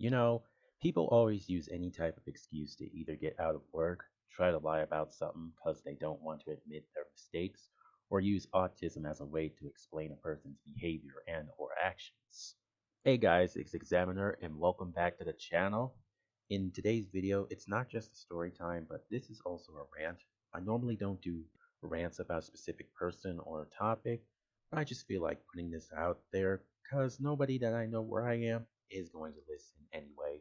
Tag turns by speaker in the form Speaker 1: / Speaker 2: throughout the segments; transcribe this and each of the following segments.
Speaker 1: You know, people always use any type of excuse to either get out of work, try to lie about something because they don't want to admit their mistakes, or use autism as a way to explain a person's behavior and or actions. Hey guys, it's Xavenior and welcome back to the channel. In today's video, it's not just a story time, but this is also a rant. I normally don't do rants about a specific person or a topic, but I just feel like putting this out there because nobody that I know where I am is going to listen anyway.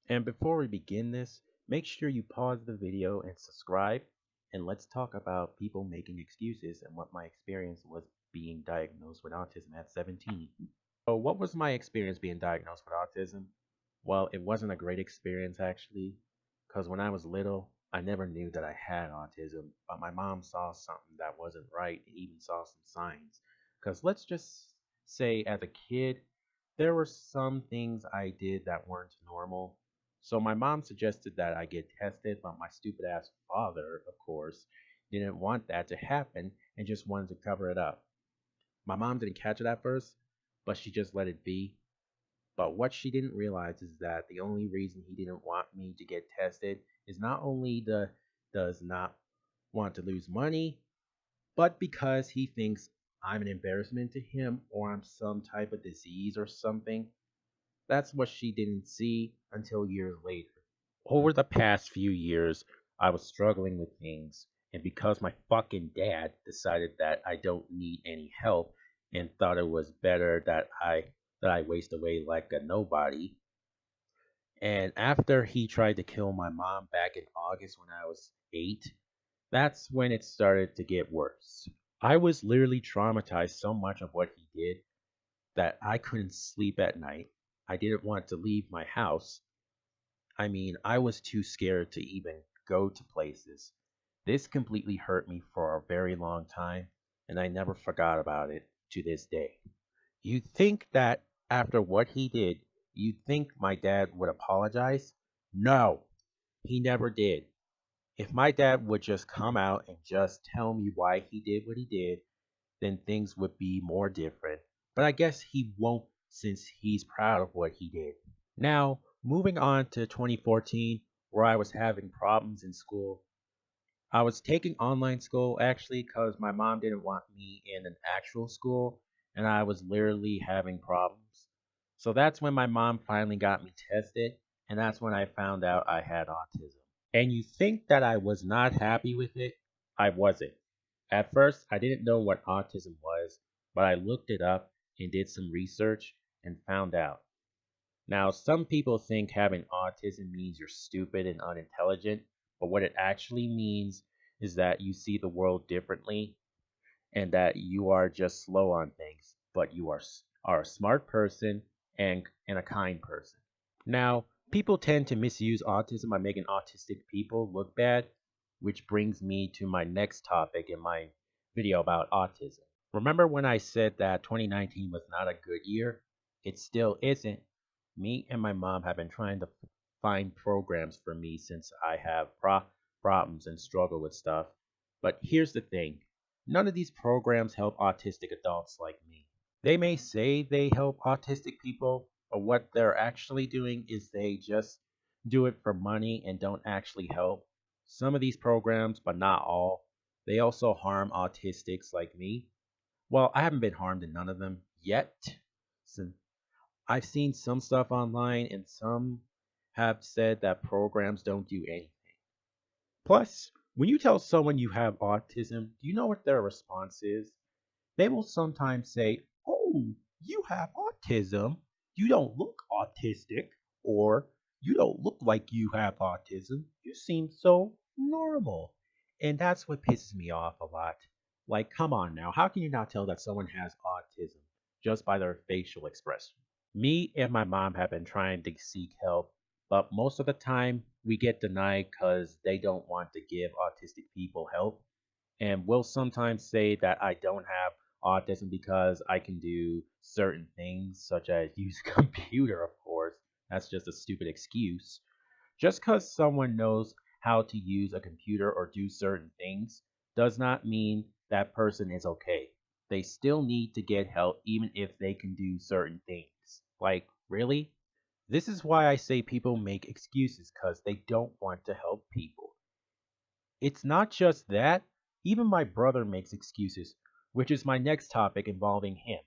Speaker 1: And before we begin this, make sure you pause the video and subscribe, and let's talk about people making excuses and what my experience was being diagnosed with autism at 17. So, what was my experience being diagnosed with autism? Well, it wasn't a great experience actually, because when I was little, I never knew that I had autism, but my mom saw something that wasn't right and even saw some signs. Because let's just say, as a kid, there were some things I did that weren't normal. So my mom suggested that I get tested, but my stupid ass father, of course, didn't want that to happen and just wanted to cover it up. My mom didn't catch it at first, but she just let it be. But what she didn't realize is that the only reason he didn't want me to get tested is not only the does not want to lose money, but because he thinks I'm an embarrassment to him or I'm some type of disease or something. That's what she didn't see until years later. Over the past few years, I was struggling with things, and because my fucking dad decided that I don't need any help and thought it was better that I waste away like a nobody. And after he tried to kill my mom back in August when I was 8, that's when it started to get worse. I was literally traumatized so much of what he did that I couldn't sleep at night. I didn't want to leave my house. I mean, I was too scared to even go to places. This completely hurt me for a very long time, and I never forgot about it to this day. You think that after what he did, you think my dad would apologize? No, he never did. If my dad would just come out and just tell me why he did what he did, then things would be more different. But I guess he won't since he's proud of what he did. Now, moving on to 2014, where I was having problems in school. I was taking online school actually because my mom didn't want me in an actual school, and I was literally having problems. So that's when my mom finally got me tested, and that's when I found out I had autism. And you think that I was not happy with it? I wasn't. At first, I didn't know what autism was, but I looked it up and did some research and found out. Now, some people think having autism means you're stupid and unintelligent, but what it actually means is that you see the world differently and that you are just slow on things, but you are a smart person and a kind person. Now, people tend to misuse autism by making autistic people look bad, which brings me to my next topic in my video about autism. Remember when I said that 2019 was not a good year? It still isn't. Me and my mom have been trying to find programs for me since I have problems and struggle with stuff. But here's the thing, none of these programs help autistic adults like me. They may say they help autistic people, but what they're actually doing is they just do it for money and don't actually help. Some of these programs, but not all, they also harm autistics like me. Well, I haven't been harmed in none of them yet. So I've seen some stuff online, and some have said that programs don't do anything. Plus, when you tell someone you have autism, do you know what their response is? They will sometimes say, "Oh, you have autism. You don't look autistic," or "You don't look like you have autism. You seem so normal." And that's what pisses me off a lot. Like, come on now, how can you not tell that someone has autism just by their facial expression? Me and my mom have been trying to seek help, but most of the time we get denied because they don't want to give autistic people help. And will sometimes say that I don't have autism because I can do certain things, such as use a computer, of course. That's just a stupid excuse. Just because someone knows how to use a computer or do certain things does not mean that person is okay. They still need to get help even if they can do certain things. Like, really? This is why I say people make excuses because they don't want to help people. It's not just that, even my brother makes excuses, which is my next topic involving him.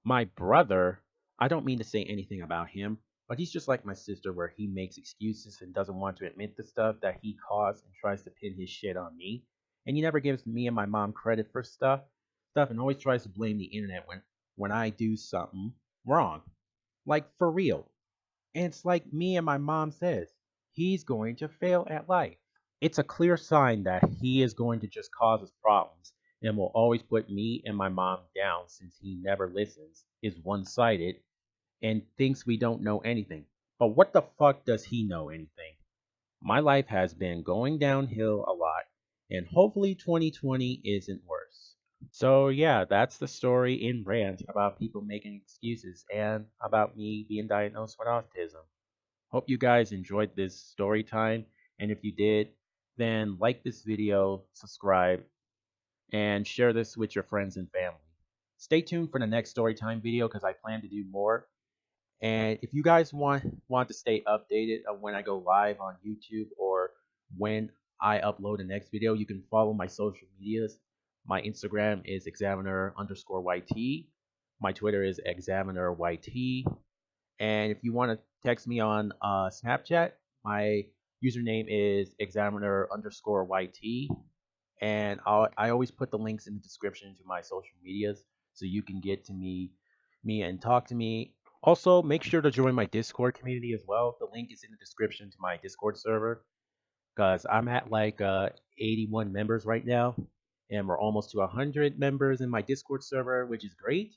Speaker 1: My brother, I don't mean to say anything about him, but he's just like my sister where he makes excuses and doesn't want to admit the stuff that he caused and tries to pin his shit on me. And he never gives me and my mom credit for stuff and always tries to blame the internet when I do something wrong. Like for real. And it's like me and my mom says, he's going to fail at life. It's a clear sign that he is going to just cause us problems and will always put me and my mom down since he never listens, is one sided, and thinks we don't know anything. But what the fuck does he know anything? My life has been going downhill a lot, and hopefully 2020 isn't worse. So, yeah, that's the story in rant about people making excuses and about me being diagnosed with autism. Hope you guys enjoyed this story time. And if you did, then like this video, subscribe, and share this with your friends and family. Stay tuned for the next story time video because I plan to do more. And if you guys want to stay updated on when I go live on YouTube or when I upload the next video, you can follow my social medias. My Instagram is Xavenior_YT. My Twitter is XavenierYT. And if you want to text me on Snapchat, my username is examiner_YT. And I always put the links in the description to my social medias so you can get to me and talk to me. Also, make sure to join my Discord community as well. The link is in the description to my Discord server because I'm at like 81 members right now, and we're almost to 100 members in my Discord server, which is great.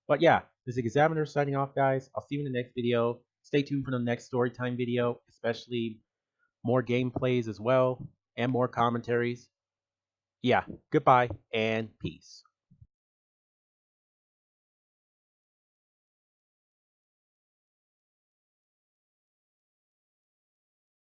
Speaker 1: But yeah, this is Examiner signing off, guys. I'll see you in the next video. Stay tuned for the next Storytime video, especially more gameplays as well and more commentaries. Yeah, goodbye and peace.